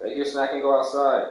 Take your snack and go outside.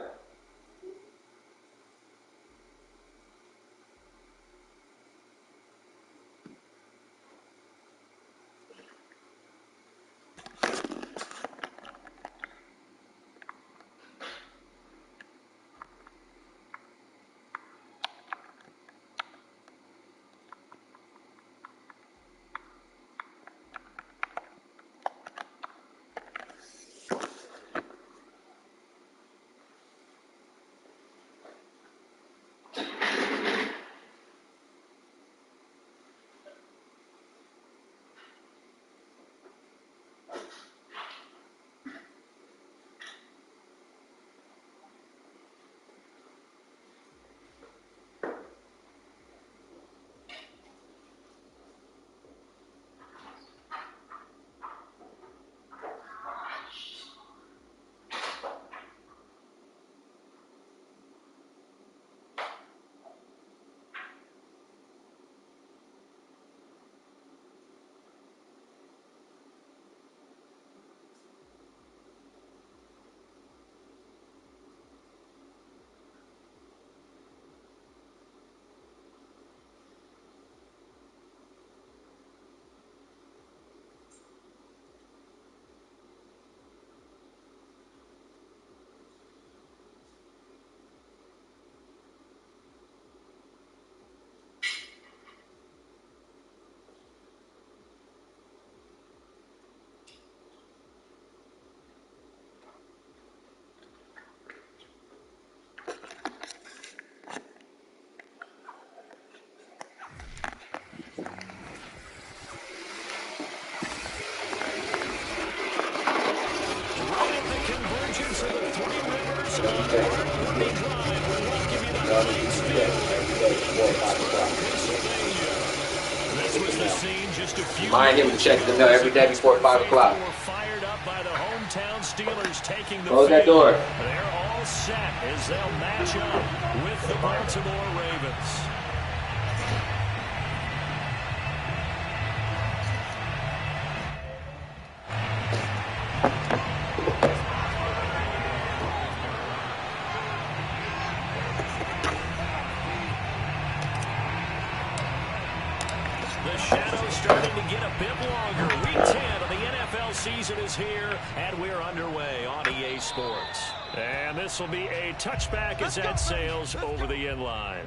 Remind him to check the mail every day before 5 o'clock. Close that door. They're all set as they'll match up with the Baltimore Ravens. Starting to get a bit longer. Week 10 of the NFL season is here, and we're underway on EA Sports. And this will be a touchback as that sails over the end line.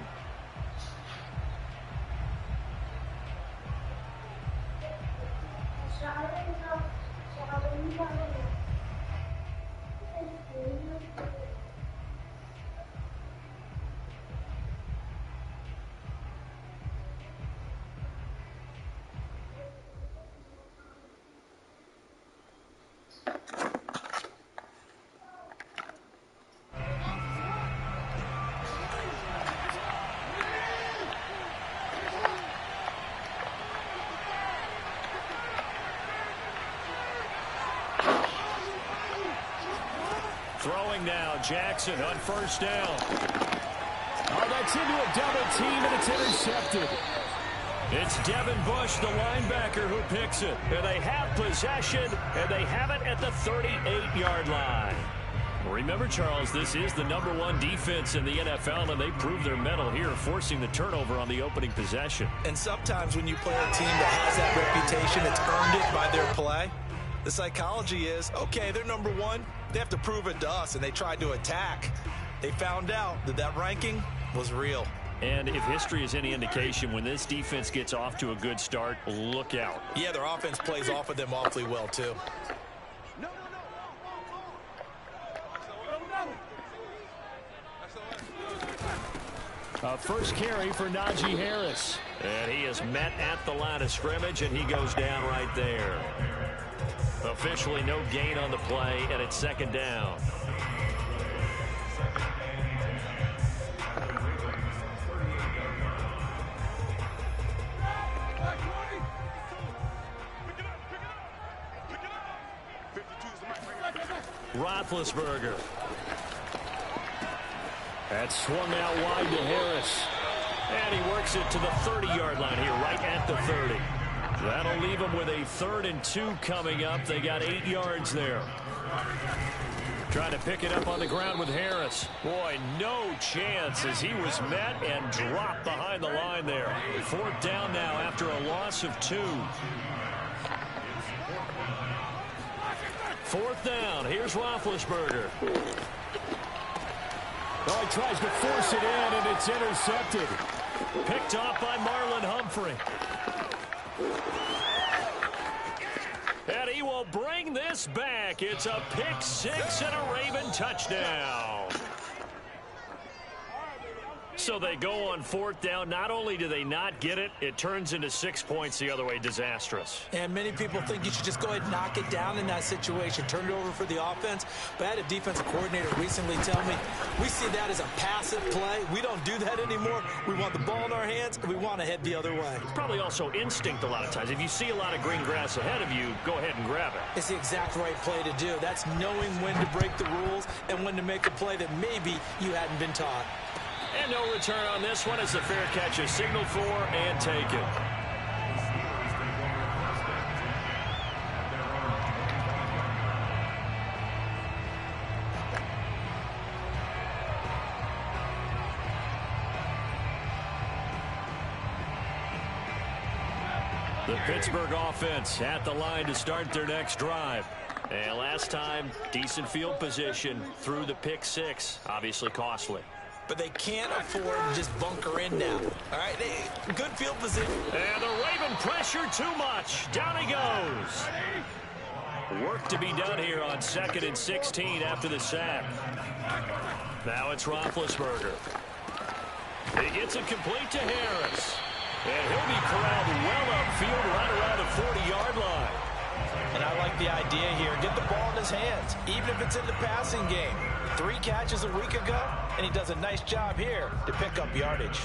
Throwing now, Jackson on first down. Oh, that's into a double team, and it's intercepted. It's Devin Bush, the linebacker, who picks it. And they have possession, and they have it at the 38-yard line. Remember, Charles, this is the #1 defense in the NFL, and they prove their mettle here, forcing the turnover on the opening possession. And sometimes when you play a team that has that reputation, it's earned it by their play. The psychology is, okay, they're #1. They have to prove it to us, and they tried to attack. They found out that that ranking was real. And if history is any indication, when this defense gets off to a good start, look out. Yeah, their offense plays off of them awfully well, too. First carry for Najee Harris. And he is met at the line of scrimmage, and he goes down right there. Officially no gain on the play, and it's second down. Roethlisberger. That's swung out wide to Harris. And he works it to the 30-yard line here, right at the 30. That'll leave them with a 3rd and 2 coming up. They got 8 yards there. Trying to pick it up on the ground with Harris. Boy, no chance as he was met and dropped behind the line there. 4th down now after a loss of 2. 4th down. Here's Roethlisberger. Oh, he tries to force it in, and it's intercepted. Picked off by Marlon Humphrey. And he will bring this back. It's a pick 6 and a Raven touchdown. So they go on 4th down. Not only do they not get it, it turns into 6 points the other way. Disastrous. And many people think you should just go ahead and knock it down in that situation. Turn it over for the offense. But I had a defensive coordinator recently tell me, we see that as a passive play. We don't do that anymore. We want the ball in our hands, and we want to head the other way. It's probably also instinct a lot of times. If you see a lot of green grass ahead of you, go ahead and grab it. It's the exact right play to do. That's knowing when to break the rules and when to make a play that maybe you hadn't been taught. And no return on this one as the fair catch is signaled for and taken. The Pittsburgh offense at the line to start their next drive. And last time, decent field position through the pick 6. Obviously costly. But they can't afford to just bunker in now. All right, good field position. And the Raven pressure too much. Down he goes. Work to be done here on 2nd and 16 after the sack. Now it's Roethlisberger. He gets it complete to Harris. And he'll be corralled well upfield right around the 40-yard line. And I like the idea here. Get the ball in his hands, even if it's in the passing game. 3 catches a week ago, and he does a nice job here to pick up yardage.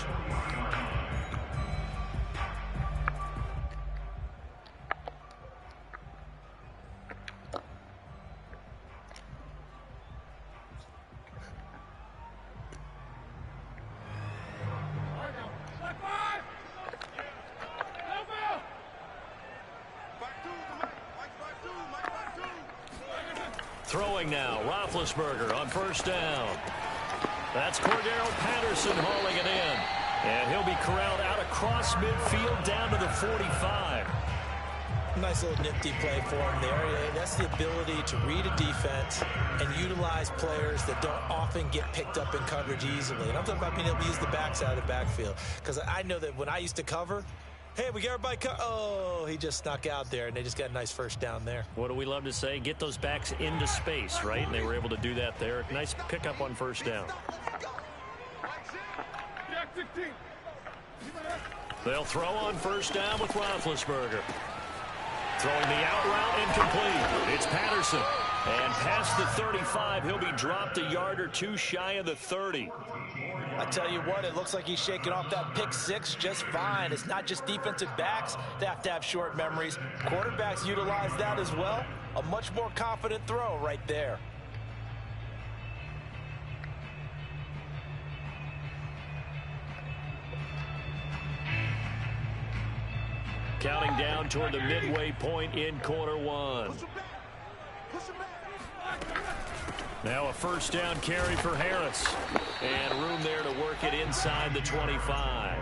Throwing now, Roethlisberger on 1st down. That's Cordero Patterson hauling it in. And he'll be corralled out across midfield down to the 45. Nice little nifty play for him there. That's the ability to read a defense and utilize players that don't often get picked up in coverage easily. And I'm talking about being able to use the backside of the backfield. Because I know that when I used to cover, hey, we got everybody oh, he just snuck out there, and they just got a nice 1st down there. What do we love to say? Get those backs into space, right? And they were able to do that there. Nice pickup on 1st down. They'll throw on 1st down with Roethlisberger. Throwing the out route incomplete. It's Patterson. And past the 35, he'll be dropped a yard or 2 shy of the 30. I tell you what, it looks like he's shaking off that pick 6 just fine. It's not just defensive backs that have to have short memories. Quarterbacks utilize that as well. A much more confident throw right there. Counting down toward the midway point in quarter 1. Now a 1st down carry for Harris. And room there to work it inside the 25.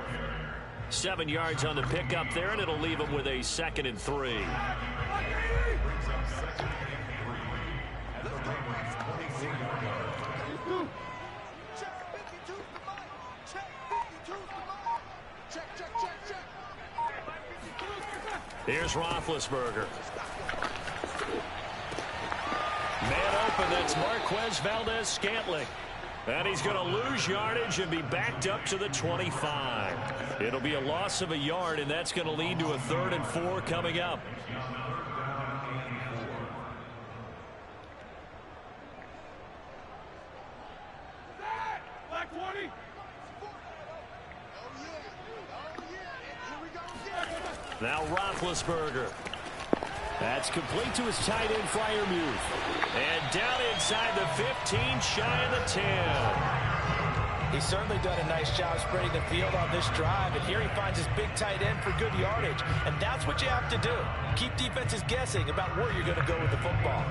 7 yards on the pickup there, and it'll leave him with a 2nd and 3. Here's Roethlisberger. Man open, that's Marquez Valdez-Scantling. And he's going to lose yardage and be backed up to the 25. It'll be a loss of a yard, and that's going to lead to a 3rd and 4 coming up. Now Roethlisberger. That's complete to his tight end, Freiermuth. And down inside the 15, shy of the 10. He's certainly done a nice job spreading the field on this drive. And here he finds his big tight end for good yardage. And that's what you have to do. Keep defenses guessing about where you're going to go with the football.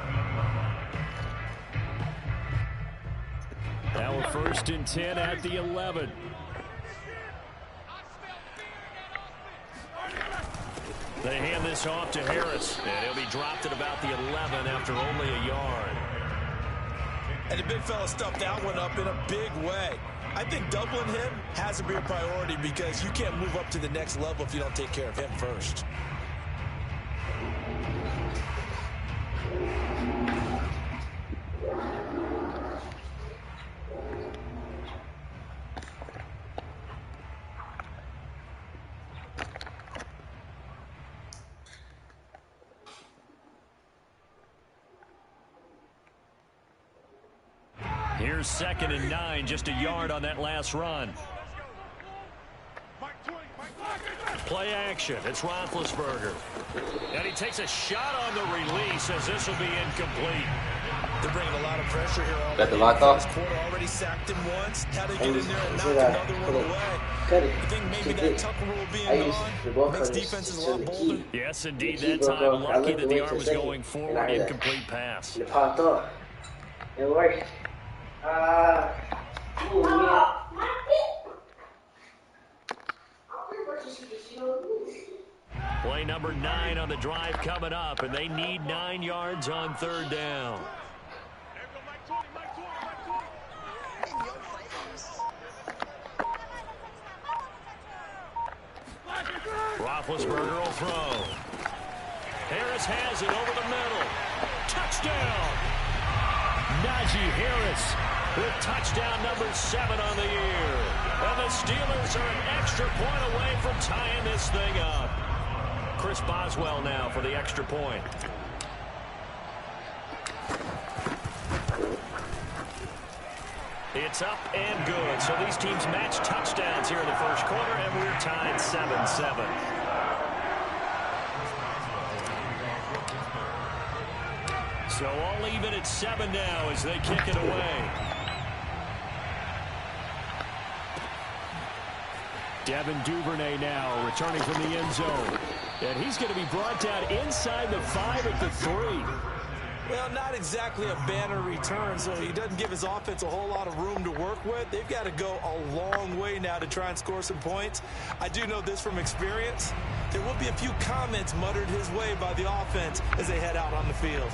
Now a 1st and 10 at the 11. They hand this off to Harris, and he'll be dropped at about the 11 after only a yard. And the big fella stuffed that one up in a big way. I think doubling him has to be a priority because you can't move up to the next level if you don't take care of him first. Here's 2nd and 9, just a yard on that last run. Play action. It's Roethlisberger. And he takes a shot on the release as this will be incomplete. They're bringing a lot of pressure here. Got the lock off? This quarter already sacked him once. How they get in there and knock another one away. I think maybe that Tucker rule being gone makes defenses a lot bolder. Yes, indeed. That time, lucky that the arm was going forward. Incomplete pass. It popped off. It worked. Play number 9 on the drive coming up, and they need 9 yards on 3rd down. Roethlisberger will throw. Harris has it over the middle. Touchdown! Najee Harris with touchdown number 7 on the year. And the Steelers are an extra point away from tying this thing up. Chris Boswell now for the extra point. It's up and good. So these teams match touchdowns here in the first quarter, and we're tied 7-7. So all even at 7 now as they kick it away. Devin Duvernay now returning from the end zone. And he's going to be brought down inside the 5 at the 3. Well, not exactly a banner return, so he doesn't give his offense a whole lot of room to work with. They've got to go a long way now to try and score some points. I do know this from experience. There will be a few comments muttered his way by the offense as they head out on the field.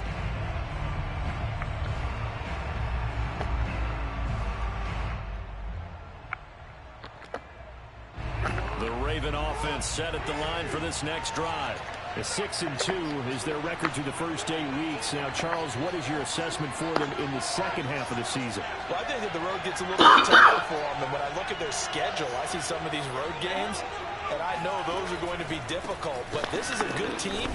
The Raven offense set at the line for this next drive. A 6-2 is their record through the first 8 weeks. Now, Charles, what is your assessment for them in the second half of the season? Well, I think that the road gets a little bit tougher for them. And when I look at their schedule, I see some of these road games, and I know those are going to be difficult. But this is a good team,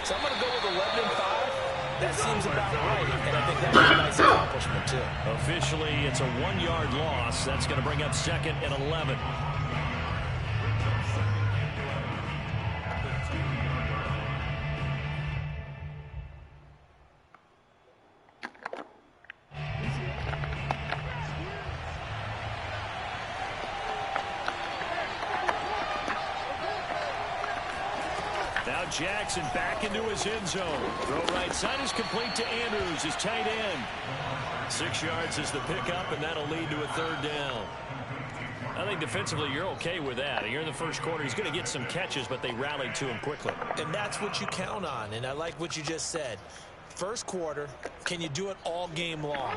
so I'm going to go with 11-5. That seems about right, and I think that's a nice accomplishment, too. Officially, it's a 1-yard loss. That's going to bring up 2nd and 11. Now Jackson back into his end zone. Throw right side is complete to Andrews, his tight end. 6 yards is the pickup, and that'll lead to a 3rd down. I think defensively you're okay with that. You're in the first quarter. He's going to get some catches, but they rallied to him quickly. And that's what you count on, and I like what you just said. First quarter, can you do it all game long?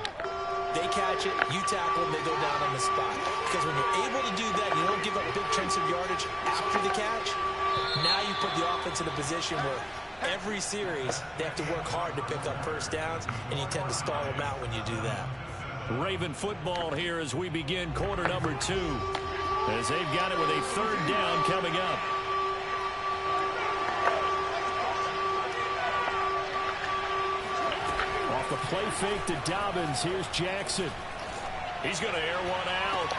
They catch it, you tackle them, they go down on the spot. Because when you're able to do that, you don't give up big chunks of yardage after the catch. Now you put the offense in a position where every series they have to work hard to pick up first downs, and you tend to stall them out when you do that. Raven football here as we begin quarter number 2. As they've got it with a 3rd down coming up. Off the play fake to Dobbins. Here's Jackson. He's going to air one out.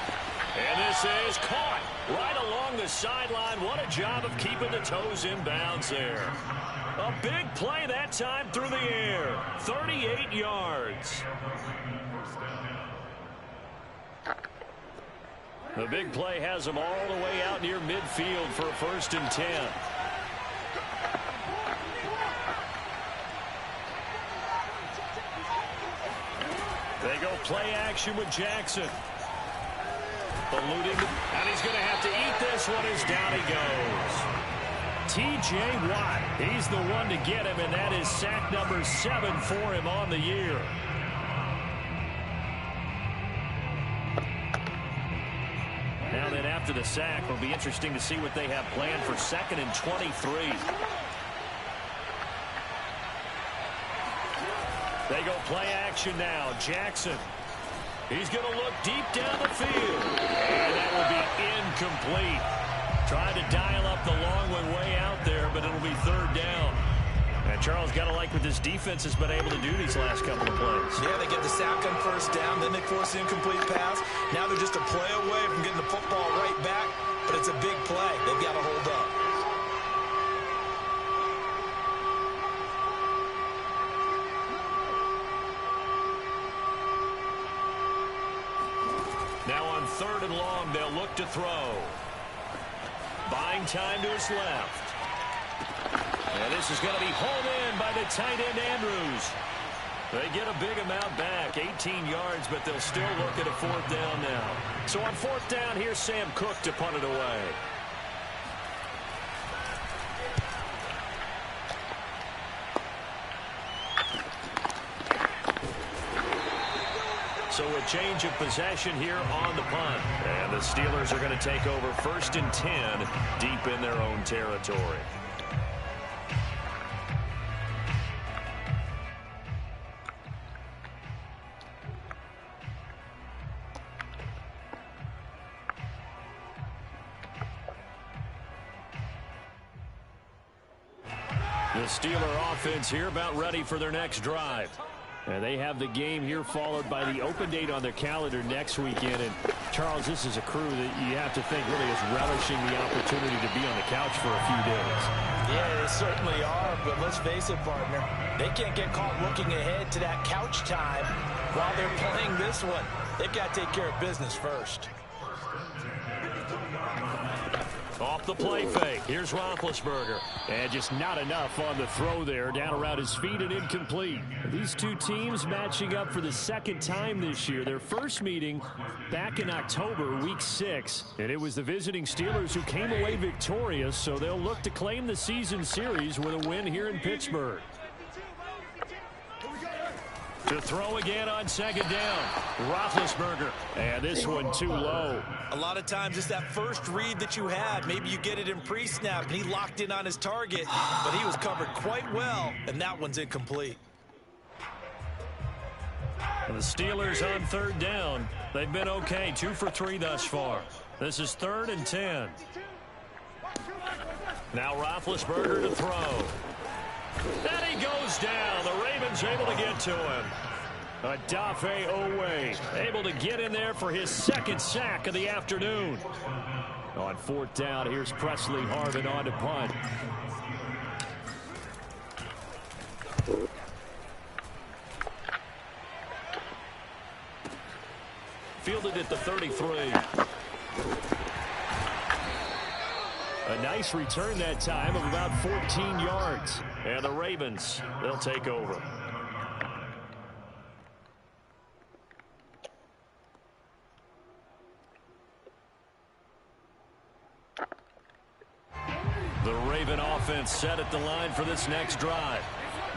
And this is caught right along the sideline. What a job of keeping the toes in bounds there. A big play that time through the air. 38 yards. The big play has them all the way out near midfield for a 1st and 10. They go play action with Jackson. Eluding, and he's going to have to eat this one as down he goes. T.J. Watt, he's the one to get him, and that is sack number 7 for him on the year. Now then, after the sack, it'll be interesting to see what they have planned for 2nd and 23. They go play action now. Jackson. He's going to look deep down the field. And that will be incomplete. Trying to dial up the long way out there, but it'll be 3rd down. And Charles, got to like what this defense has been able to do these last couple of plays. Yeah, they get the sack on 1st down, then they force the incomplete pass. Now they're just a play away from getting the football right back, but it's a big play. They've got to hold up. Now on 3rd and long, they'll look to throw. Buying time to his left. And this is going to be hauled in by the tight end, Andrews. They get a big amount back, 18 yards, but they'll still look at a 4th down now. So on 4th down, here's Sam Cook to punt it away. So a change of possession here on the punt. And the Steelers are going to take over 1st and 10 deep in their own territory. The Steeler offense here about ready for their next drive. And they have the game here followed by the open date on their calendar next weekend. And, Charles, this is a crew that you have to think really is relishing the opportunity to be on the couch for a few days. Yeah, they certainly are, but let's face it, partner. They can't get caught looking ahead to that couch time while they're playing this one. They've got to take care of business first. Off the play fake. Here's Roethlisberger. And just not enough on the throw there. Down around his feet and incomplete. These two teams matching up for the 2nd time this year. Their first meeting back in October, week 6. And it was the visiting Steelers who came away victorious. So they'll look to claim the season series with a win here in Pittsburgh. To throw again on 2nd down. Roethlisberger. And this one too low. A lot of times it's that first read that you have. Maybe you get it in pre-snap and he locked in on his target, but he was covered quite well, and that one's incomplete. And the Steelers on 3rd down. They've been okay. 2 for 3 thus far. This is 3rd and 10. Now Roethlisberger to throw. And he goes down. The Ravens able to get to him. Odafe Oweh able to get in there for his 2nd sack of the afternoon. On 4th down, here's Presley Harvin on to punt. Fielded at the 33. A nice return that time of about 14 yards. And the Ravens, they'll take over. The Raven offense set at the line for this next drive.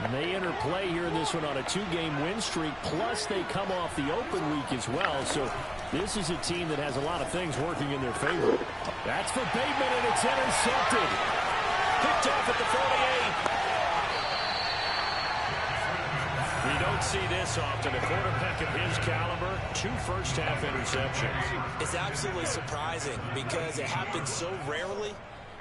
And they enter play here in this one on a 2-game win streak, plus they come off the open week as well. So this is a team that has a lot of things working in their favor. That's for Bateman, and it's intercepted. Picked off at the 48. We don't see this often. A quarterback of his caliber, 2 first-half interceptions. It's absolutely surprising because it happens so rarely.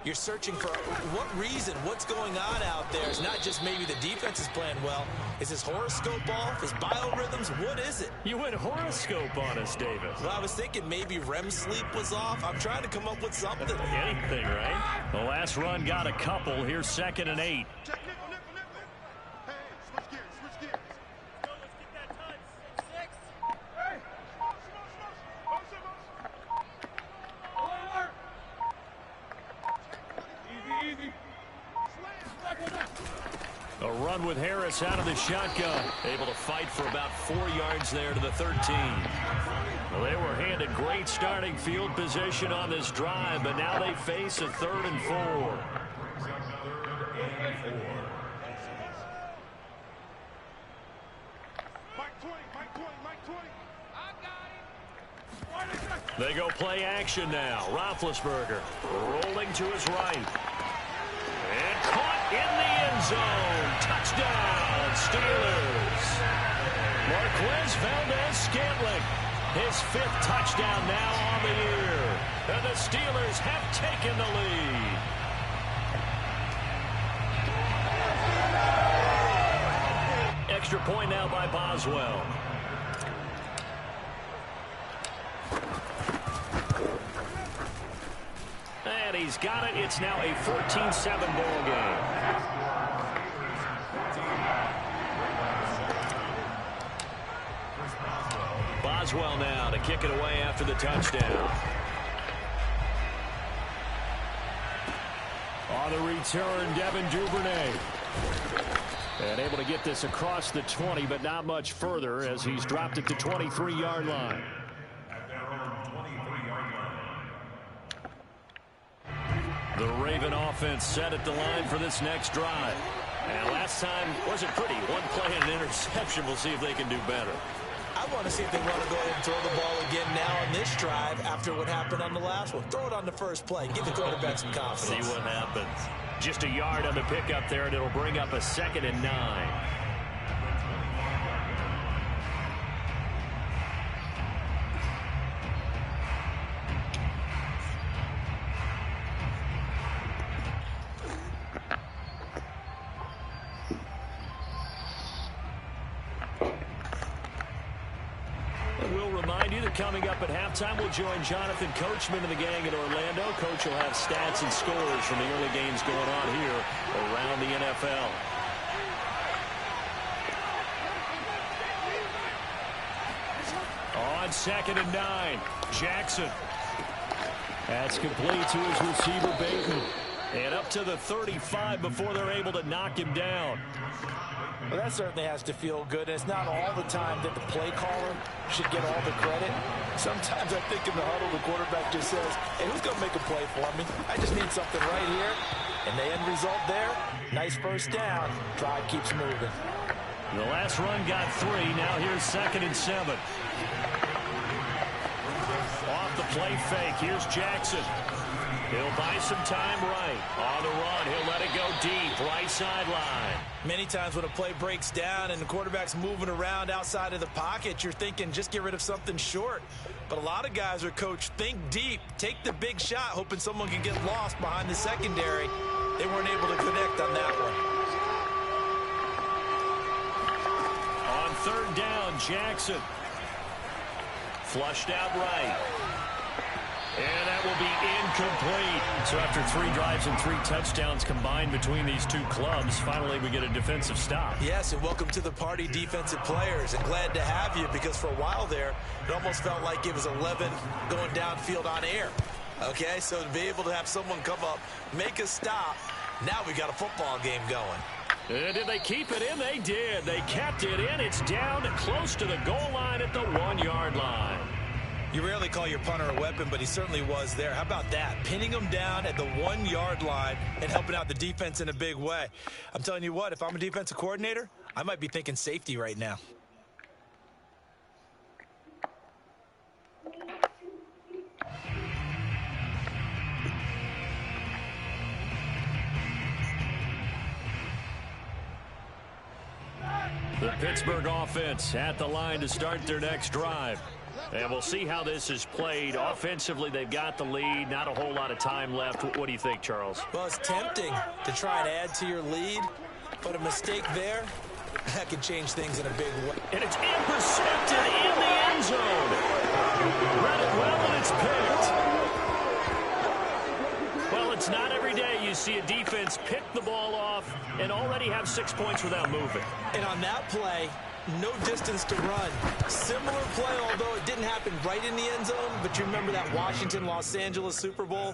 You're searching for what reason, what's going on out there. It's not just maybe the defense is playing well. Is his horoscope off? His biorhythms? What is it? You went horoscope on us, David. Well, I was thinking maybe REM sleep was off. I'm trying to come up with something. Anything, right? The last run got a couple. Here's 2nd and 8. A run with Harris out of the shotgun. Able to fight for about 4 yards there to the 13. Well, they were handed great starting field position on this drive, but now they face a 3rd and 4. They go play action now. Roethlisberger rolling to his right. And caught in the end zone. Touchdown, Steelers. Marquez Valdez-Scantling. His 5th touchdown now on the year. And the Steelers have taken the lead. Extra point now by Boswell. And he's got it. It's now a 14-7 ball game. Boswell now to kick it away after the touchdown. On the return, Devin Duvernay. And able to get this across the 20, but not much further as he's dropped it to 23-yard line. The Raven offense set at the line for this next drive. And last time wasn't pretty. One play and an interception. We'll see if they can do better. I want to see if they want to go ahead and throw the ball again now on this drive after what happened on the last one. Throw it on the first play. Give the quarterback some confidence. See what happens. Just a yard on the pickup there, and it'll bring up a 2nd and 9. Coming up at halftime, we'll join Jonathan Coachman and the gang at Orlando. Coach will have stats and scores from the early games going on here around the NFL. On 2nd and 9, Jackson. That's complete to his receiver, Bateman. And up to the 35 before they're able to knock him down. Well, that certainly has to feel good. And it's not all the time that the play caller should get all the credit. Sometimes I think in the huddle, the quarterback just says, hey, who's going to make a play for me? I just need something right here. And the end result there, nice first down. Drive keeps moving. The last run got 3. Now here's 2nd and 7. Off the play fake. Here's Jackson. He'll buy some time right. On the run, he'll let it go deep, right sideline. Many times when a play breaks down and the quarterback's moving around outside of the pocket, you're thinking just get rid of something short. But a lot of guys are coached, think deep, take the big shot, hoping someone can get lost behind the secondary. They weren't able to connect on that one. On 3rd down, Jackson. Flushed out right. And that will be incomplete. So after 3 drives and 3 touchdowns combined between these two clubs, finally we get a defensive stop. Yes, and welcome to the party, defensive players. And glad to have you because for a while there, it almost felt like it was 11 going downfield on air. Okay, so to be able to have someone come up, make a stop, now we got a football game going. And did they keep it in? They did. They kept it in. It's down close to the goal line at the 1-yard line. You rarely call your punter a weapon, but he certainly was there. How about that? Pinning him down at the 1-yard line and helping out the defense in a big way. I'm telling you what, if I'm a defensive coordinator, I might be thinking safety right now. The Pittsburgh offense at the line to start their next drive. And we'll see how this is played. Offensively, they've got the lead. Not a whole lot of time left. What do you think, Charles? Well, it's tempting to try and add to your lead, but a mistake there, that could change things in a big way. And it's intercepted in the end zone. Read it well, and it's picked. Well, it's not every day you see a defense pick the ball off and already have 6 points without moving. And on that play, no distance to run. Similar play, although it didn't happen right in the end zone, but you remember that Washington-Los Angeles Super Bowl?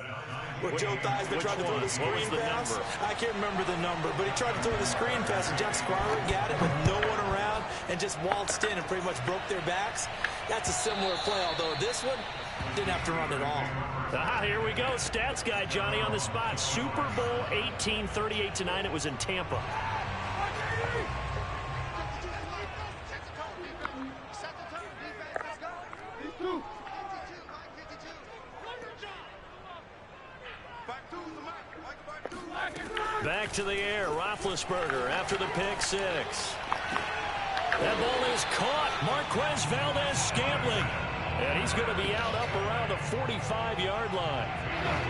where Joe Theismann tried to throw the screen pass. I can't remember the number, but he tried to throw the screen pass, and Jack Skywalker got it with no one around and just waltzed in and pretty much broke their backs. That's a similar play, although this one didn't have to run at all. Here we go. Stats guy Johnny on the spot. Super Bowl 18, 38-9. It was in Tampa. Back to the air. Roethlisberger after the pick six. That ball is caught. Marquez Valdes-Scantling. And he's going to be out up around the 45-yard line.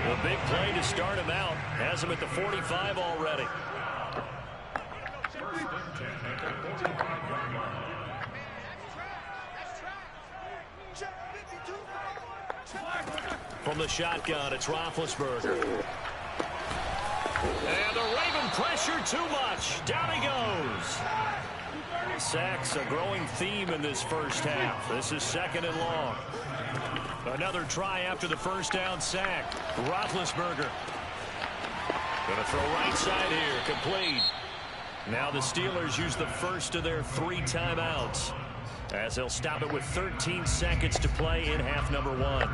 A big play to start him out. Has him at the 45 already. From the shotgun, it's Roethlisberger. And the Raven pressure too much. Down he goes. Sacks a growing theme in this first half. This is 2nd and long. Another try after the first down sack. Roethlisberger. Gonna throw right side here. Complete. Now the Steelers use the first of their 3 timeouts, as they'll stop it with 13 seconds to play in half number 1.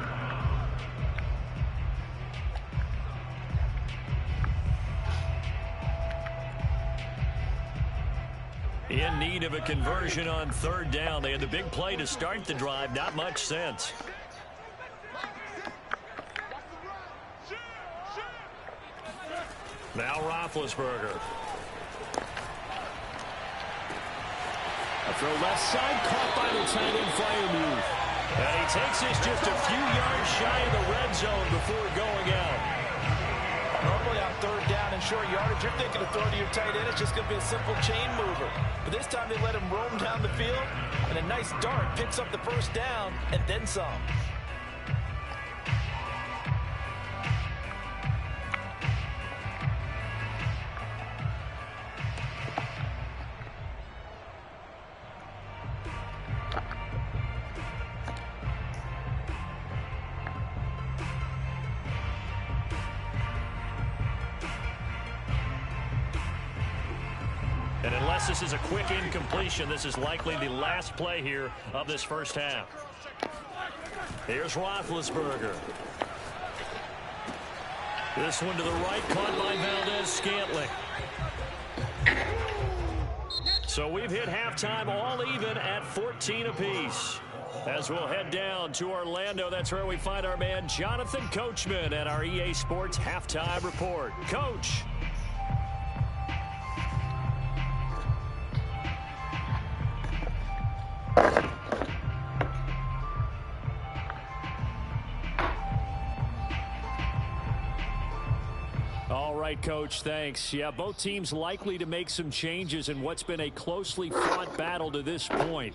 In need of a conversion on 3rd down. They had the big play to start the drive. Not much sense. Now Roethlisberger. A throw left side, caught by the tight end Freiermuth. And he takes this just a few yards shy of the red zone before going out. Normally on 3rd down and short yardage, you're thinking of throwing to your tight end. It's just going to be a simple chain mover. But this time they let him roam down the field, and a nice dart picks up the first down and then some. And unless this is a quick incompletion, this is likely the last play here of this first half. Here's Roethlisberger. This one to the right, caught by Valdes-Scantling. So we've hit halftime all even at 14 apiece. As we'll head down to Orlando, that's where we find our man Jonathan Coachman at our EA Sports Halftime Report. Coach. All right, Coach, thanks. Yeah, both teams likely to make some changes in what's been a closely fought battle to this point.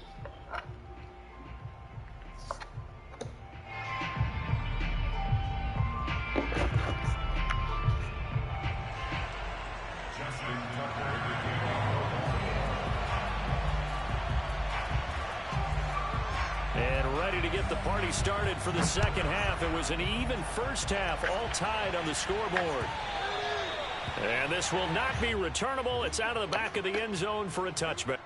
And ready to get the party started for the second half. It was an even first half, all tied on the scoreboard. And this will not be returnable. It's out of the back of the end zone for a touchback.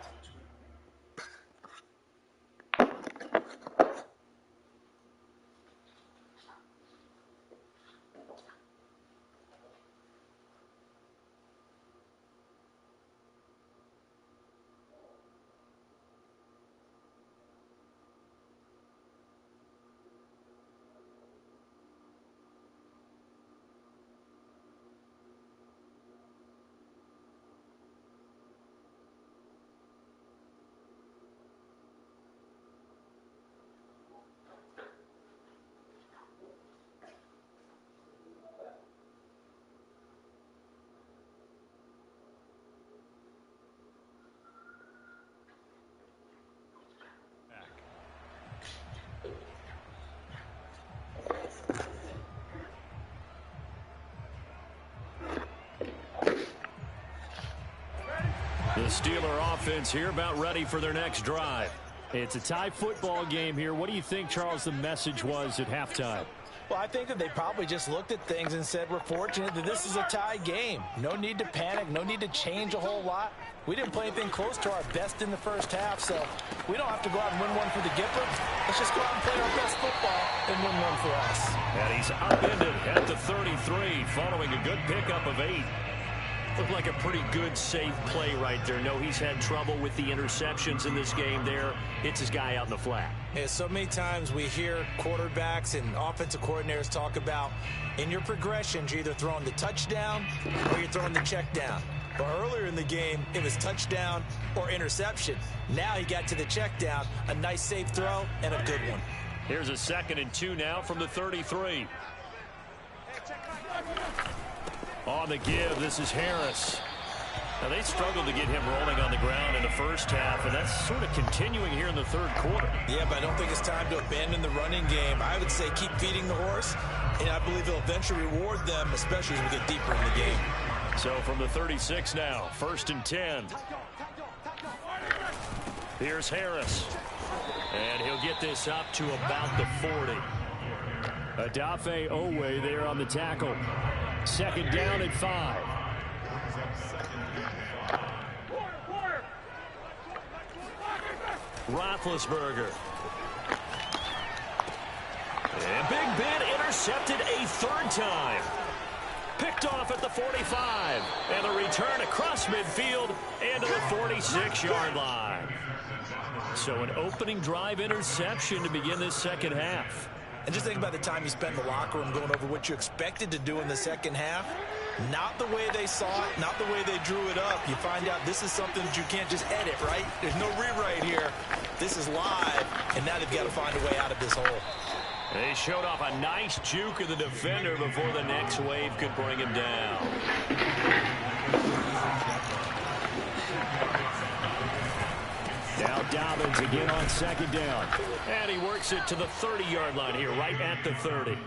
The Steeler offense here about ready for their next drive. It's a tie football game here. What do you think, Charles, the message was at halftime? Well, I think that they probably just looked at things and said, we're fortunate that this is a tie game. No need to panic, no need to change a whole lot. We didn't play anything close to our best in the first half, so we don't have to go out and win one for the Gifford. Let's just go out and play our best football and win one for us. And he's upended at the 33 following a good pickup of 8. Looked like a pretty good, safe play right there. No, he's had trouble with the interceptions in this game there. Hits his guy out in the flat. Yeah, so many times we hear quarterbacks and offensive coordinators talk about in your progressions, you're either throwing the touchdown or you're throwing the check down. But earlier in the game, it was touchdown or interception. Now he got to the check down, a nice safe throw, and a good one. Here's a 2nd and 2 now from the 33. On the give, this is Harris. Now, they struggled to get him rolling on the ground in the first half, and that's sort of continuing here in the third quarter. Yeah, but I don't think it's time to abandon the running game. I would say keep feeding the horse, and I believe he'll eventually reward them, especially as we get deeper in the game. So from the 36 now, 1st and 10. Here's Harris. And he'll get this up to about the 40. Adafe Owe there on the tackle. 2nd down and 5. Roethlisberger. And Big Ben intercepted a 3rd time. Picked off at the 45. And a return across midfield and to the 46-yard line. So an opening drive interception to begin this second half. And just think about the time you spent in the locker room going over what you expected to do in the second half. Not the way they saw it, not the way they drew it up. You find out this is something that you can't just edit, right? There's no rewrite here. This is live, and now they've got to find a way out of this hole. They showed off a nice juke of the defender before the next wave could bring him down. Now Dobbins again on 2nd down. And he works it to the 30-yard line here, right at the 30.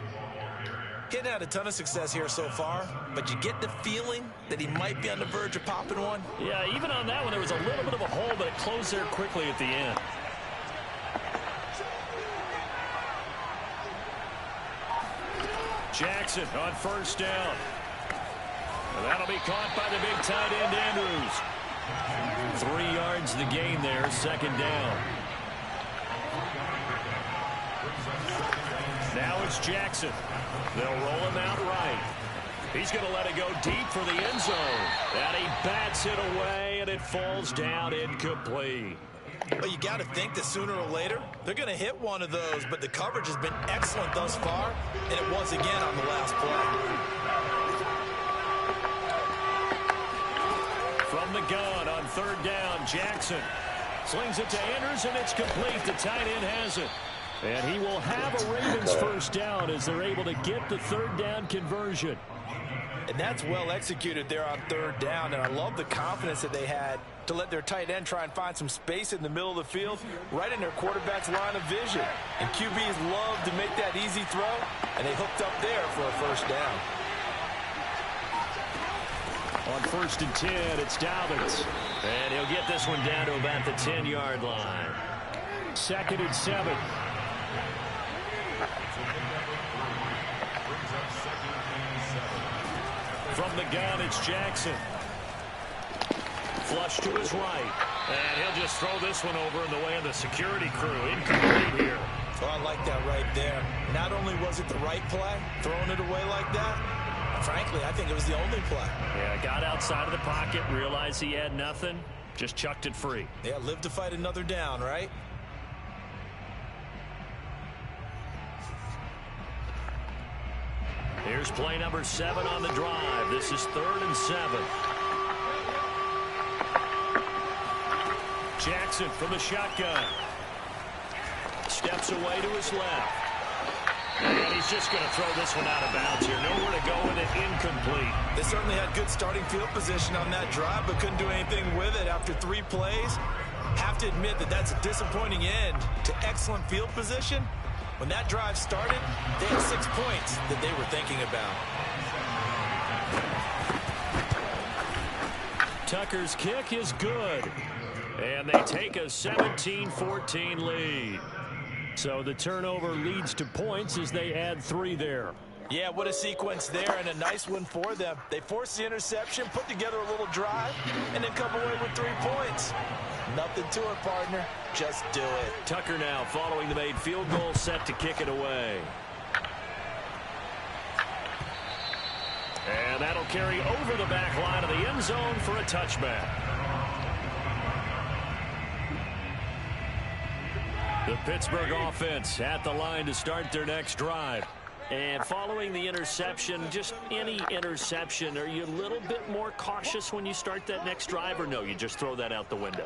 Getting had a ton of success here so far, but you get the feeling that he might be on the verge of popping one. Yeah, even on that one, there was a little bit of a hole, but it closed there quickly at the end. Jackson on 1st down. And that'll be caught by the big tight end, Andrews. 3 yards the gain there, 2nd down. Now it's Jackson. They'll roll him out right. He's going to let it go deep for the end zone. And he bats it away, and it falls down incomplete. Well, you got to think that sooner or later, they're going to hit one of those, but the coverage has been excellent thus far, and it was again on the last play. From the gun on 3rd down, Jackson slings it to Andrews, and it's complete. The tight end has it. And he will have a Ravens 1st down as they're able to get the 3rd down conversion. And that's well executed there on 3rd down, and I love the confidence that they had to let their tight end try and find some space in the middle of the field, right in their quarterback's line of vision. And QBs love to make that easy throw, and they hooked up there for a 1st down. On 1st and 10, it's Dobbins. And he'll get this one down to about the 10-yard line. 2nd and 7. From the gun, it's Jackson. Flush to his right. And he'll just throw this one over in the way of the security crew. Incomplete here. Well, I like that right there. Not only was it the right play, throwing it away like that, frankly, I think it was the only play. Yeah, got outside of the pocket, realized he had nothing, just chucked it free. Yeah, live to fight another down, right? Here's play number 7 on the drive. This is 3rd and 7. Jackson from the shotgun. Steps away to his left. And he's just going to throw this one out of bounds here. Nowhere to go with it. Incomplete. They certainly had good starting field position on that drive, but couldn't do anything with it after 3 plays. Have to admit that that's a disappointing end to excellent field position. When that drive started, they had 6 points that they were thinking about. Tucker's kick is good. And they take a 17-14 lead. So the turnover leads to points as they add 3 there. Yeah, what a sequence there, and a nice one for them. They force the interception, put together a little drive, and then come away with 3 points. Nothing to it, partner. Just do it. Tucker now following the made field goal, set to kick it away. And that'll carry over the back line of the end zone for a touchback. The Pittsburgh offense at the line to start their next drive. And following the interception, just any interception, are you a little bit more cautious when you start that next drive, or no, you just throw that out the window?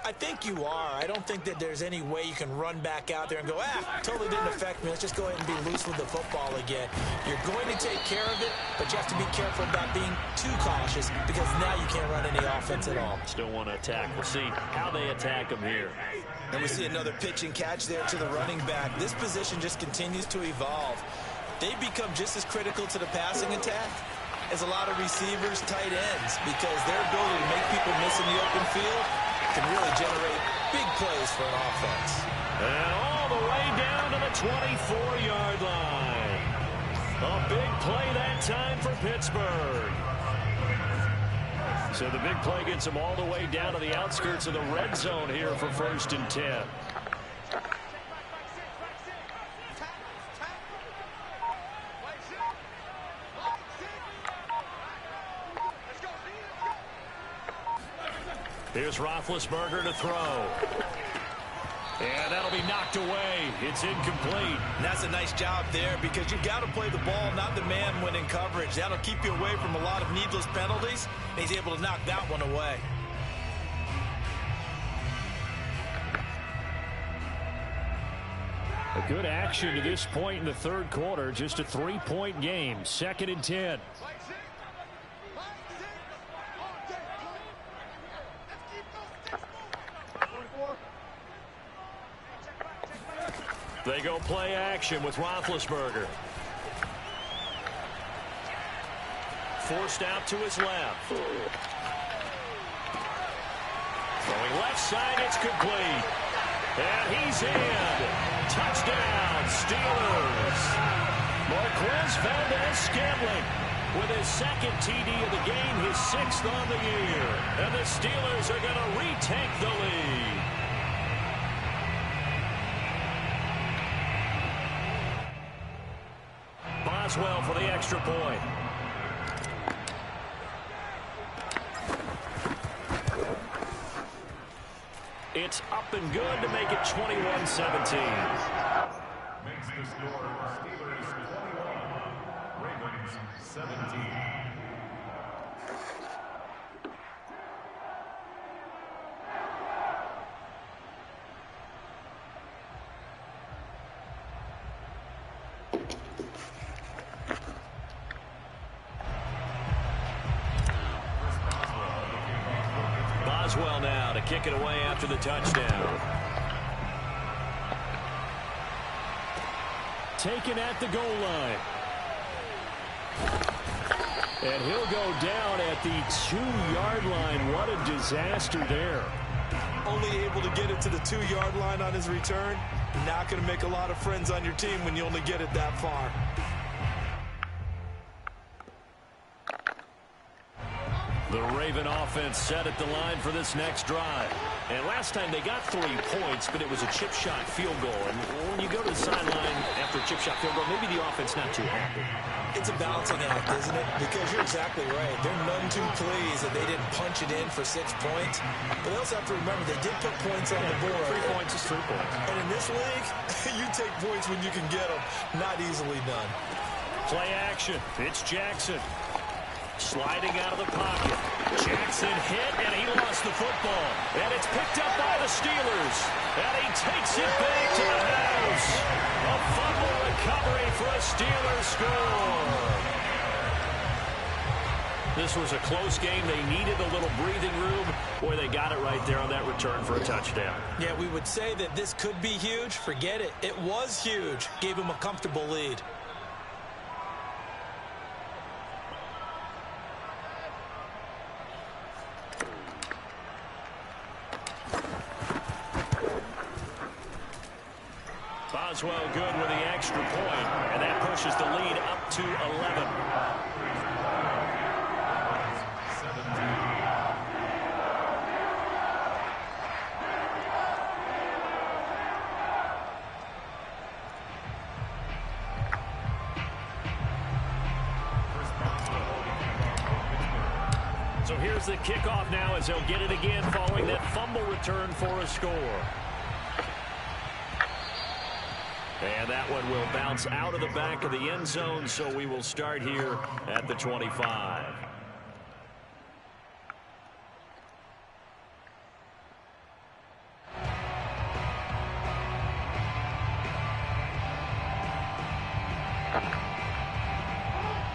I think you are. I don't think that there's any way you can run back out there and go, totally didn't affect me. Let's just go ahead and be loose with the football again. You're going to take care of it, but you have to be careful about being too cautious because now you can't run any offense at all. Still want to attack. We'll see how they attack them here. And we see another pitch and catch there to the running back. This position just continues to evolve. They become just as critical to the passing attack as a lot of receivers, tight ends, because their ability to make people miss in the open field can really generate big plays for an offense. And all the way down to the 24-yard line. A big play that time for Pittsburgh. So the big play gets them all the way down to the outskirts of the red zone here for 1st and 10. Here's Roethlisberger to throw. And that'll be knocked away. It's incomplete. And that's a nice job there because you've got to play the ball, not the man when in coverage. That'll keep you away from a lot of needless penalties. And he's able to knock that one away. A good action to this point in the 3rd quarter. Just a 3-point game. 2nd and 10. They go play action with Roethlisberger. Forced out to his left. Throwing left side, it's complete. And he's in. Touchdown, Steelers. Marquez Valdes-Scantling with his 2nd TD of the game, his 6th on the year. And the Steelers are going to retake the lead. Boswell for the extra point. It's up and good to make it 21-17. Makes the score Steelers 21, Ravens 17. Boswell now to kick it away after the touchdown. Taken at the goal line. And he'll go down at the 2-yard line. What a disaster there. Only able to get it to the 2-yard line on his return. Not going to make a lot of friends on your team when you only get it that far. The Raven offense set at the line for this next drive. And last time they got 3 points, but it was a chip shot field goal. And when you go to the sideline after a chip shot field goal, maybe the offense not too happy. It's a balancing act, isn't it? Because you're exactly right. They're none too pleased that they didn't punch it in for 6 points. But they also have to remember they did put points on the board. 3 points is 3 points. And in this league, you take points when you can get them. Not easily done. Play action. It's Jackson. Sliding out of the pocket. Jackson hit, and he lost the football. And it's picked up by the Steelers. And he takes it back to the house. A fumble recovery for a Steelers score. This was a close game. They needed a little breathing room. Boy, they got it right there on that return for a touchdown. Yeah, we would say that this could be huge. Forget it. It was huge. Gave him a comfortable lead. Boswell good with the extra point, and that pushes the lead up to 11. So here's the kickoff now as they'll get it again following that fumble return for a score. And that one will bounce out of the back of the end zone, so we will start here at the 25.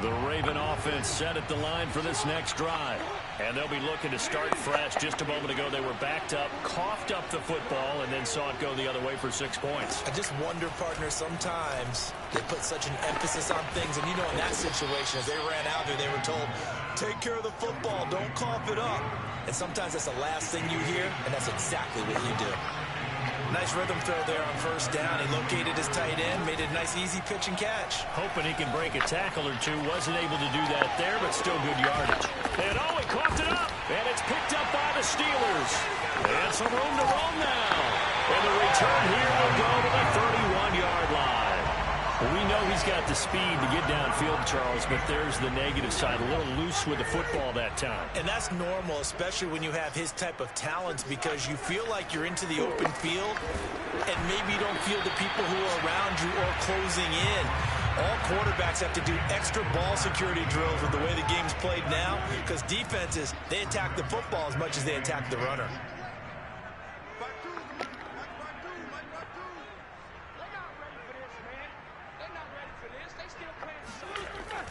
The Raven offense set at the line for this next drive. And they'll be looking to start fresh. Just a moment ago, they were backed up, coughed up the football, and then saw it go the other way for 6 points. I just wonder, partner, sometimes they put such an emphasis on things. And, you know, in that situation, as they ran out there, they were told, take care of the football, don't cough it up. And sometimes that's the last thing you hear, and that's exactly what you do. Nice rhythm throw there on first down. He located his tight end, made it a nice, easy pitch and catch. Hoping he can break a tackle or two. Wasn't able to do that there, but still good yardage. And oh, he coughed it up. And it's picked up by the Steelers. And some room to roam now. And the return here will go to the 31-yard line. Well, we know he's got the speed to get downfield, Charles, but there's the negative side. A little loose with the football that time. And that's normal, especially when you have his type of talents, because you feel like you're into the open field and maybe you don't feel the people who are around you or closing in. All quarterbacks have to do extra ball security drills with the way the game's played now, because defenses, they attack the football as much as they attack the runner.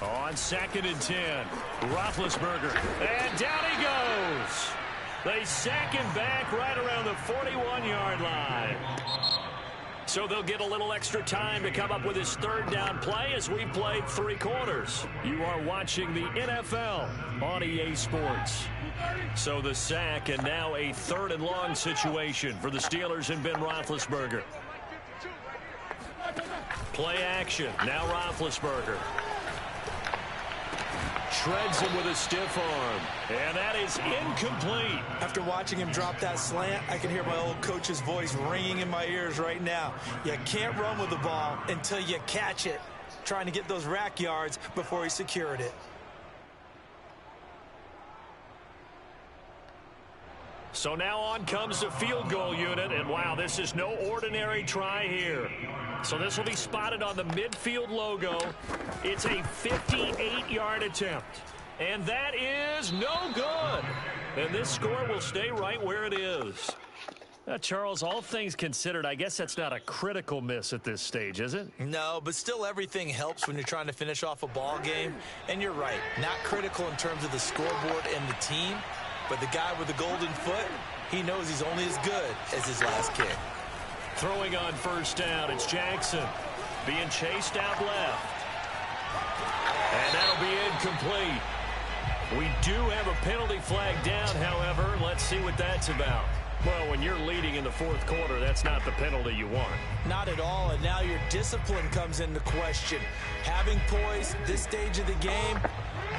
On 2nd and 10, Roethlisberger, and down he goes. They sack him back right around the 41-yard line. So they'll get a little extra time to come up with his third down play as we played 3 quarters. You are watching the NFL on EA Sports. So the sack, and now a 3rd and long situation for the Steelers and Ben Roethlisberger. Play action, now Roethlisberger. Shreds him with a stiff arm. And that is incomplete. After watching him drop that slant, I can hear my old coach's voice ringing in my ears right now. You can't run with the ball until you catch it. Trying to get those rack yards before he secured it. So now on comes the field goal unit, and wow, this is no ordinary try here. So this will be spotted on the midfield logo. It's a 58-yard attempt, and that is no good. And this score will stay right where it is. Charles, all things considered, I guess that's not a critical miss at this stage, is it? No, but still everything helps when you're trying to finish off a ball game. And you're right, not critical in terms of the scoreboard and the team. But the guy with the golden foot, he knows he's only as good as his last kick. Throwing on first down, it's Jackson being chased out left. And that'll be incomplete. We do have a penalty flag down, however. Let's see what that's about. Well, when you're leading in the 4th quarter, that's not the penalty you want. Not at all, and now your discipline comes into question. Having poise this stage of the game,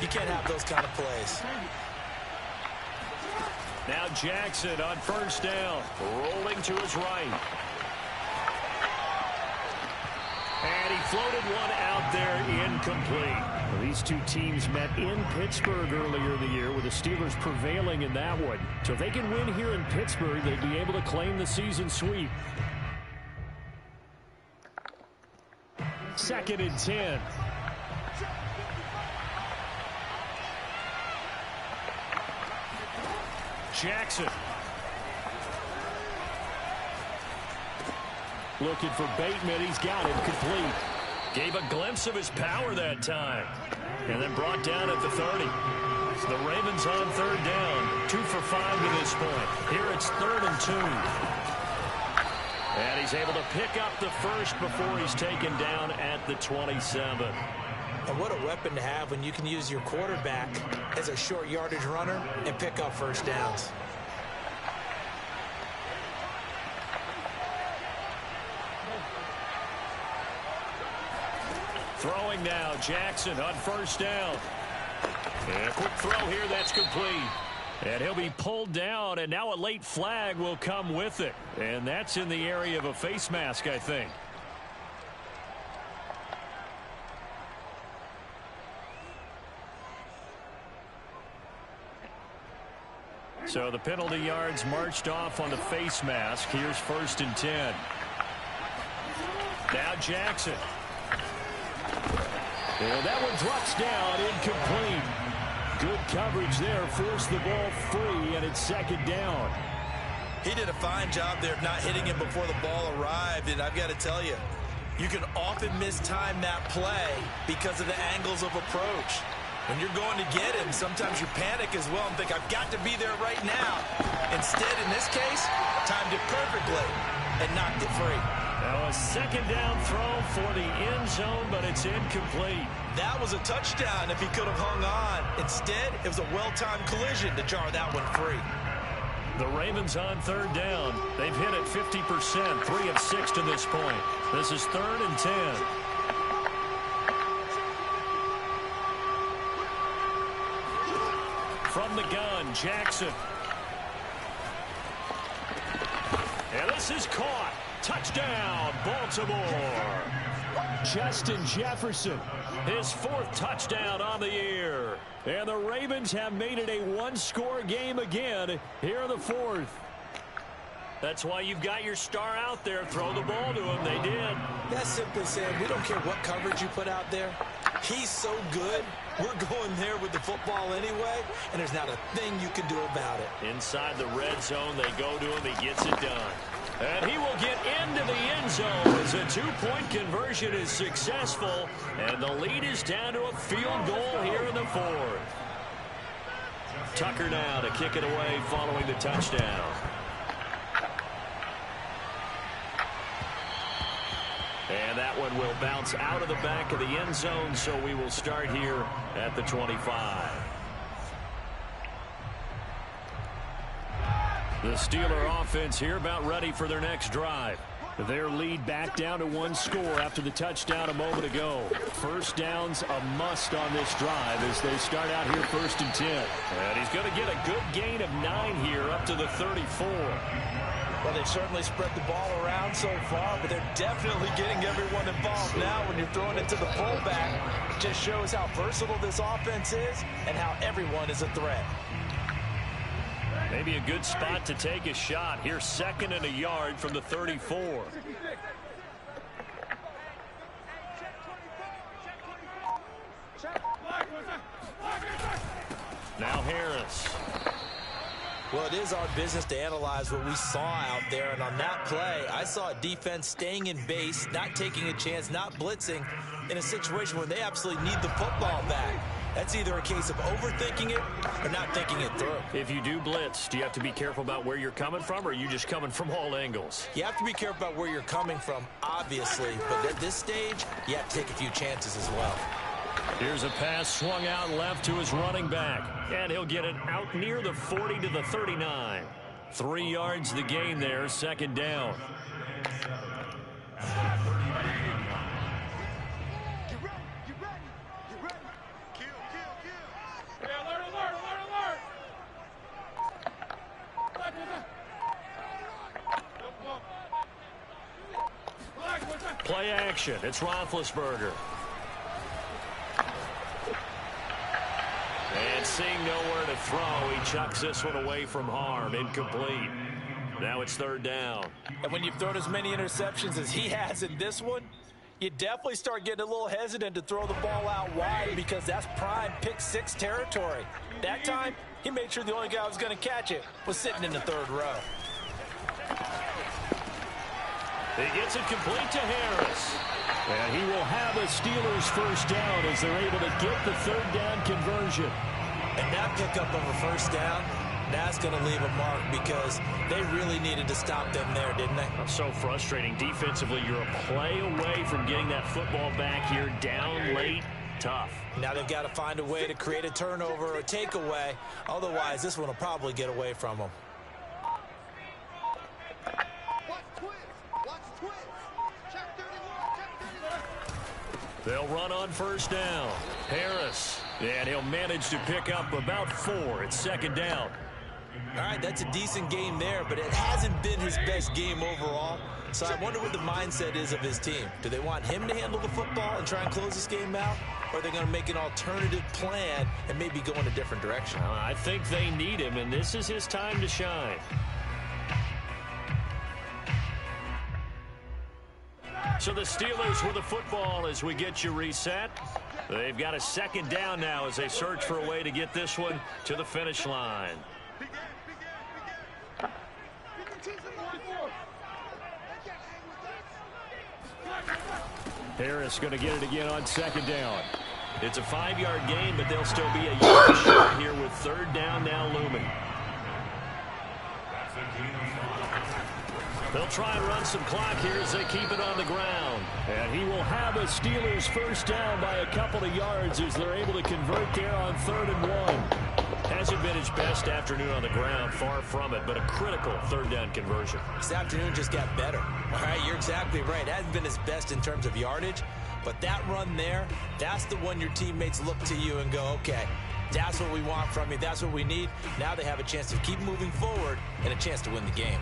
you can't have those kind of plays. Now Jackson on first down, rolling to his right. And he floated one out there incomplete. Well, these two teams met in Pittsburgh earlier in the year with the Steelers prevailing in that one. So if they can win here in Pittsburgh, they'd be able to claim the season sweep. 2nd and 10. Jackson. Looking for Bateman. He's got him complete. Gave a glimpse of his power that time. And then brought down at the 30. So the Ravens on 3rd down. 2 for 5 to this point. Here it's 3rd and 2. And he's able to pick up the first before he's taken down at the 27. And what a weapon to have when you can use your quarterback as a short yardage runner and pick up first downs. throwing now. Jackson on first down. And a quick throw here, that's complete. And he'll be pulled down, and now a late flag will come with it. And that's in the area of a face mask, I think. So the penalty yards marched off on the face mask. Here's 1st and 10. Now Jackson. And that one drops down, incomplete. Good coverage there, forced the ball free, and it's 2nd down. He did a fine job there of not hitting him before the ball arrived, and I've got to tell you, you can often mistime that play because of the angles of approach. When you're going to get him, sometimes you panic as well and think, I've got to be there right now. Instead, in this case, timed it perfectly and knocked it free. Now a 2nd down throw for the end zone, but it's incomplete. That was a touchdown if he could have hung on. Instead, it was a well-timed collision to jar that one free. The Ravens on 3rd down. They've hit it 50%, 3 of 6 to this point. This is 3rd and 10. From the gun, Jackson. And this is caught. Touchdown, Baltimore. Justin Jefferson, his 4th touchdown on the year. And the Ravens have made it a one-score game again here in the 4th. That's why you've got your star out there. Throw the ball to him. They did. That's simply saying we don't care what coverage you put out there. He's so good. We're going there with the football anyway, and there's not a thing you can do about it. Inside the red zone, they go to him. He gets it done. And he will get into the end zone as a 2-point conversion is successful. And the lead is down to a field goal here in the 4th. Tucker now to kick it away following the touchdown. And that one will bounce out of the back of the end zone, so we will start here at the 25. The Steeler offense here about ready for their next drive. Their lead back down to 1 score after the touchdown a moment ago. 1st down's a must on this drive as they start out here 1st and 10. And he's going to get a good gain of 9 here up to the 34. Well, they've certainly spread the ball around so far, but they're definitely getting everyone involved now when you're throwing it to the fullback. It just shows how versatile this offense is and how everyone is a threat. Maybe a good spot to take a shot. Here's 2nd and a yard from the 34. Now Harris. Well, it is our business to analyze what we saw out there, and on that play, I saw a defense staying in base, not taking a chance, not blitzing, in a situation where they absolutely need the football back. That's either a case of overthinking it or not thinking it through. If you do blitz, do you have to be careful about where you're coming from, or are you just coming from all angles? You have to be careful about where you're coming from, obviously, but at this stage, you have to take a few chances as well. Here's a pass swung out left to his running back, and he'll get it out near the 40 to the 39. 3 yards the gain there, 2nd down. Play action. It's Roethlisberger. And seeing nowhere to throw, he chucks this one away from harm. Incomplete. Now it's 3rd down. And when you've thrown as many interceptions as he has in this one, you definitely start getting a little hesitant to throw the ball out wide because that's prime pick-6 territory. That time, he made sure the only guy who was going to catch it was sitting in the 3rd row. He gets it complete to Harris. And he will have a Steelers 1st down as they're able to get the 3rd down conversion. And that pickup of a 1st down, that's going to leave a mark because they really needed to stop them there, didn't they? So frustrating. Defensively, you're a play away from getting that football back here down late. Tough. Now they've got to find a way to create a turnover or a takeaway. Otherwise, this one will probably get away from them. They'll run on first down. Harris. And he'll manage to pick up about 4. It's second down. All right, that's a decent game there, but it hasn't been his best game overall. So I wonder what the mindset is of his team. Do they want him to handle the football and try and close this game out? Or are they going to make an alternative plan and maybe go in a different direction? I think they need him, and this is his time to shine. So the Steelers with the football as we get you reset. They've got a second down now as they search for a way to get this one to the finish line. Harris going to get it again on second down. It's a 5-yard gain, but they'll still be a yard short here with third down now looming. They'll try and run some clock here as they keep it on the ground. And he will have a Steelers first down by a couple of yards as they're able to convert there on 3rd and 1. Hasn't been his best afternoon on the ground, far from it, but a critical third down conversion. This afternoon just got better. All right, you're exactly right. Hasn't been his best in terms of yardage, but that run there, that's the one your teammates look to you and go, okay, that's what we want from you. That's what we need. Now they have a chance to keep moving forward and a chance to win the game.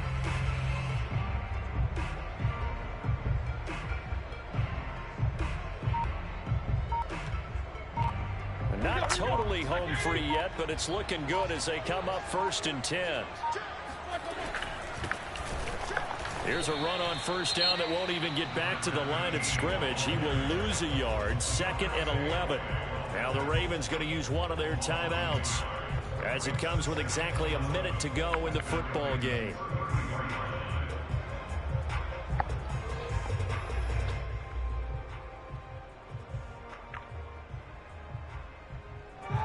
Not totally home free yet, but it's looking good as they come up 1st and 10. Here's a run on first down that won't even get back to the line of scrimmage. He will lose a yard. 2nd and 11. Now the Ravens going to use one of their timeouts as it comes with exactly a minute to go in the football game.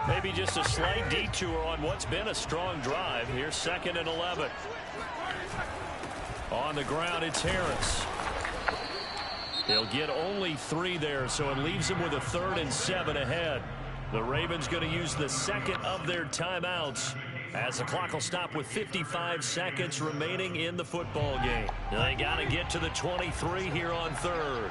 Maybe just a slight detour on what's been a strong drive. Here's 2nd and 11. On the ground, it's Harris. He'll get only 3 there, so it leaves him with a 3rd and 7 ahead. The Ravens going to use the 2nd of their timeouts as the clock will stop with 55 seconds remaining in the football game. They got to get to the 23 here on 3rd.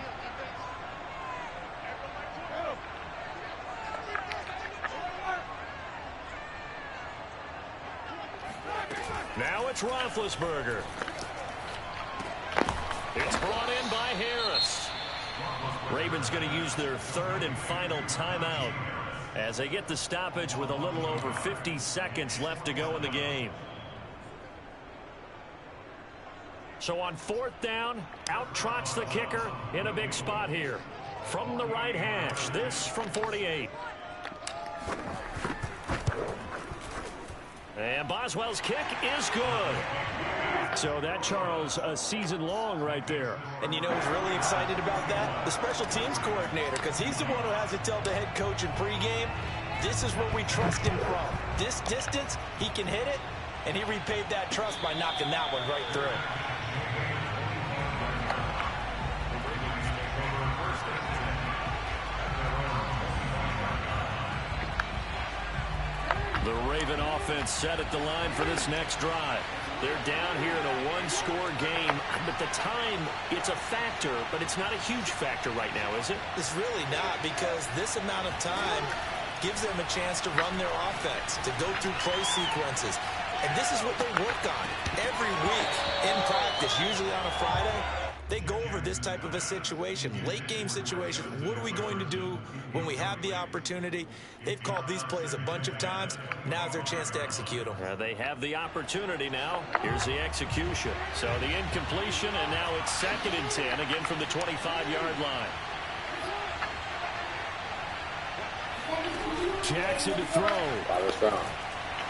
Now it's Roethlisberger. It's brought in by Harris. Ravens going to use their 3rd and final timeout as they get the stoppage with a little over 50 seconds left to go in the game. So on 4th down, out trots the kicker in a big spot here. From the right hash, this from 48. And Boswell's kick is good. So that, Charles, a season long right there. And you know who's really excited about that? The special teams coordinator, because he's the one who has to tell the head coach in pregame, this is what we trust him from. This distance, he can hit it, and he repaid that trust by knocking that one right through. The Raven offense set at the line for this next drive. They're down here in a 1-score game, but the time, it's a factor, but it's not a huge factor right now, is it? It's really not, because this amount of time gives them a chance to run their offense, to go through play sequences. And this is what they work on every week in practice, usually on a Friday. They go over this type of a situation, late game situation. What are we going to do when we have the opportunity? They've called these plays a bunch of times. Now's their chance to execute them. They have the opportunity now. Here's the execution. So the incompletion, and now it's 2nd and 10, again from the 25-yard line. Jackson to throw.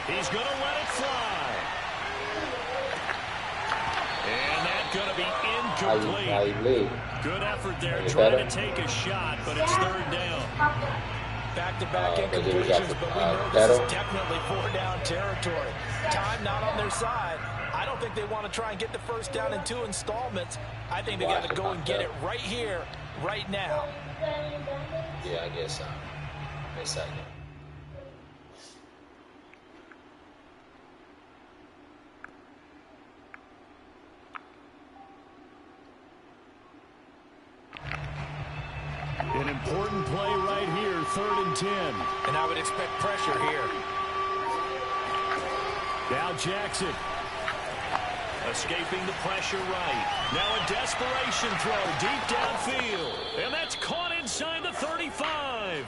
He's going to let it fly. And that's going to be incomplete. Good effort there trying to take a shot, but it's 3rd down. Back-to-back incompletions, but we know this is definitely 4-down territory. Time not on their side. I don't think they want to try and get the first down in 2 installments. I think they got to go and get it right here, right now. Yeah, I guess so. Yes, I do. An important play right here, 3rd and 10. And I would expect pressure here. Now Jackson. Escaping the pressure right. Now a desperation throw deep downfield. And that's caught inside the 35.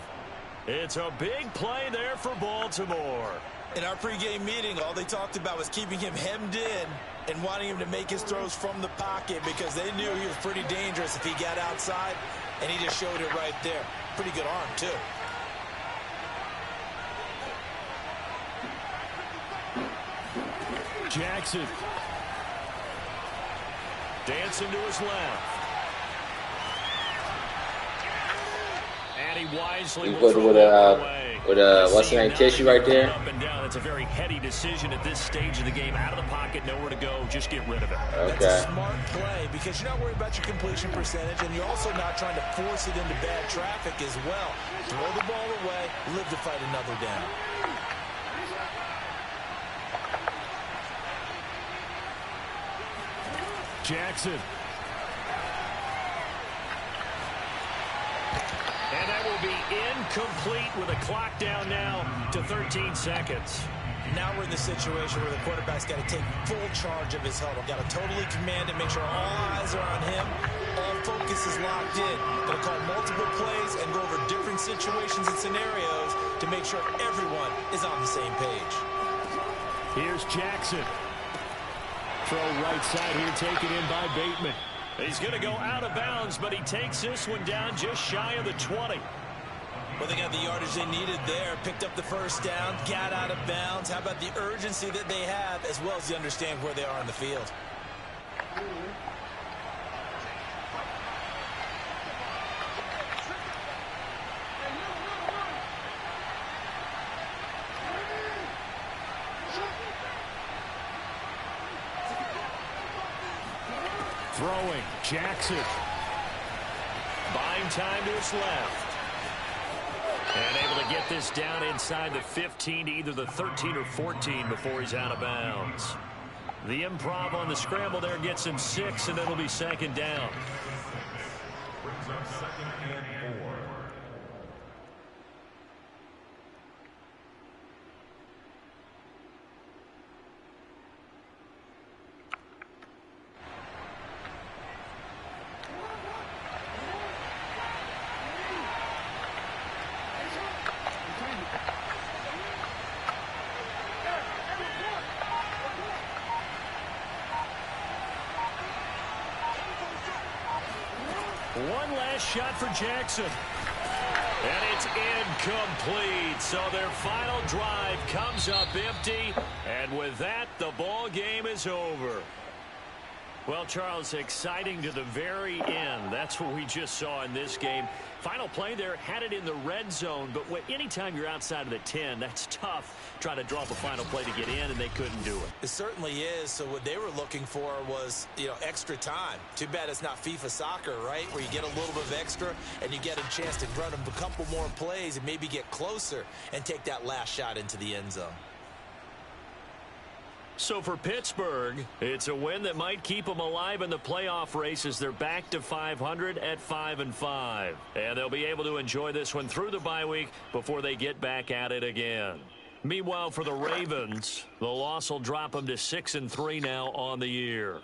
It's a big play there for Baltimore. In our pregame meeting, all they talked about was keeping him hemmed in and wanting him to make his throws from the pocket because they knew he was pretty dangerous if he got outside, and he just showed it right there. Pretty good arm, too. Jackson. Dancing to his left. And he wisely will throw that away. What's the name, tissue right there? Up and down. It's a very heady decision at this stage of the game. Out of the pocket, nowhere to go. Just get rid of it. Okay. That's a smart play because you're not worried about your completion percentage, and you're also not trying to force it into bad traffic as well. Throw the ball away, live to fight another down. Jackson. And that will be incomplete with a clock down now to 13 seconds. Now we're in the situation where the quarterback's got to take full charge of his huddle. Got to totally command it, make sure all eyes are on him. All focus is locked in. Going to call multiple plays and go over different situations and scenarios to make sure everyone is on the same page. Here's Jackson. Throw right side here, taken in by Bateman. He's going to go out of bounds, but he takes this one down just shy of the 20. Well, they got the yardage they needed there. Picked up the first down, got out of bounds. How about the urgency that they have, as well as you understand where they are in the field? Throwing, Jackson. Buying time to his left. And able to get this down inside the 15 to either the 13 or 14 before he's out of bounds. The improv on the scramble there gets him 6, and it'll be 2nd down. Brings up 2nd and 4. One last shot for Jackson. And it's incomplete. So their final drive comes up empty. And with that, the ball game is over. Well, Charles, exciting to the very end. That's what we just saw in this game. Final play there, had it in the red zone. But anytime you're outside of the 10, that's tough trying to draw up a final play to get in, and they couldn't do it. It certainly is. So what they were looking for was, extra time. Too bad it's not FIFA soccer, right, where you get a little bit of extra and you get a chance to run a couple more plays and maybe get closer and take that last shot into the end zone. So for Pittsburgh, it's a win that might keep them alive in the playoff race as they're back to 500 at 5-5. And they'll be able to enjoy this one through the bye week before they get back at it again. Meanwhile, for the Ravens, the loss will drop them to 6-3 now on the year.